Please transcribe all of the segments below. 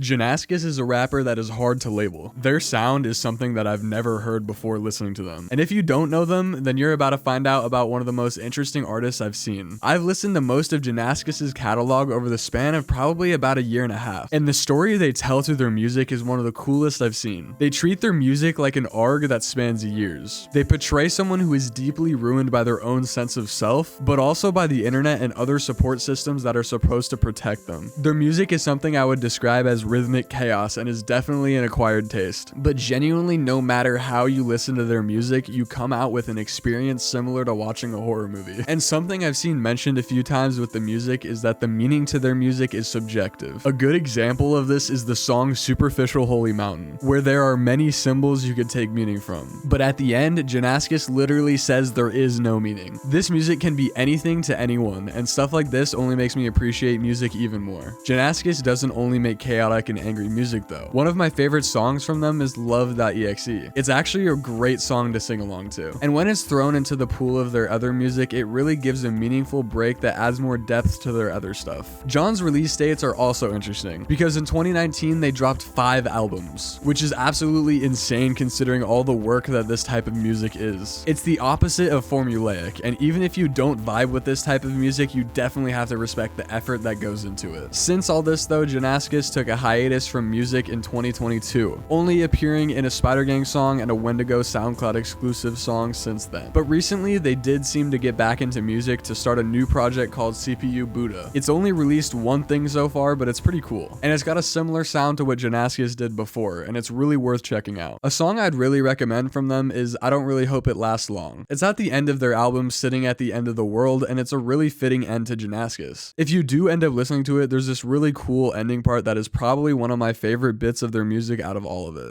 Johnnascus is a rapper that is hard to label. Their sound is something that I've never heard before listening to them. And if you don't know them, then you're about to find out about one of the most interesting artists I've seen. I've listened to most of Johnnascus' catalog over the span of probably about a year and a half. And the story they tell through their music is one of the coolest I've seen. They treat their music like an arc that spans years. They portray someone who is deeply ruined by their own sense of self, but also by the internet and other support systems that are supposed to protect them. Their music is something I would describe as rhythmic chaos and is definitely an acquired taste. But genuinely, no matter how you listen to their music, you come out with an experience similar to watching a horror movie. And something I've seen mentioned a few times with the music is that the meaning to their music is subjective. A good example of this is the song Superficial Holy Mountain, where there are many symbols you could take meaning from. But at the end, Johnnascus literally says there is no meaning. This music can be anything to anyone, and stuff like this only makes me appreciate music even more. Johnnascus doesn't only make chaotic and angry music though. One of my favorite songs from them is Love.exe. It's actually a great song to sing along to. And when it's thrown into the pool of their other music, it really gives a meaningful break that adds more depth to their other stuff. John's release dates are also interesting, because in 2019 they dropped 5 albums, which is absolutely insane considering all the work that this type of music is. It's the opposite of formulaic, and even if you don't vibe with this type of music, you definitely have to respect the effort that goes into it. Since all this though, Johnnascus took a hiatus from music in 2022, only appearing in a Spider Gang song and a Wendigo SoundCloud exclusive song since then. But recently they did seem to get back into music to start a new project called CPU Buddha. It's only released one thing so far, but it's pretty cool. And it's got a similar sound to what Johnnascus did before, and it's really worth checking out. A song I'd really recommend from them is I Don't Really Hope It Lasts Long. It's at the end of their album Sitting at the End of the World, and it's a really fitting end to Johnnascus. If you do end up listening to it, there's this really cool ending part that is probably one of my favorite bits of their music out of all of it.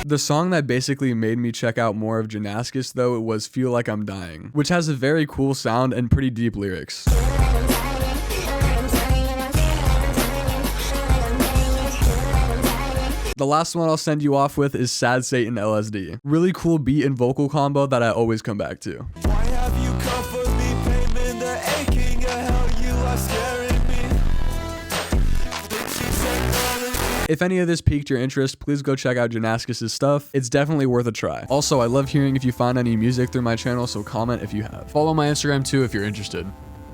The song that basically made me check out more of Johnnascus though was Feel Like I'm Dying, which has a very cool sound and pretty deep lyrics. The last one I'll send you off with is Sad Satan LSD. Really cool beat and vocal combo that I always come back to. Why have you come for me, pain, the aching, hell you are scaring me. If any of this piqued your interest, please go check out Johnnascus' stuff. It's definitely worth a try. Also, I love hearing if you find any music through my channel, so comment if you have. Follow my Instagram too if you're interested.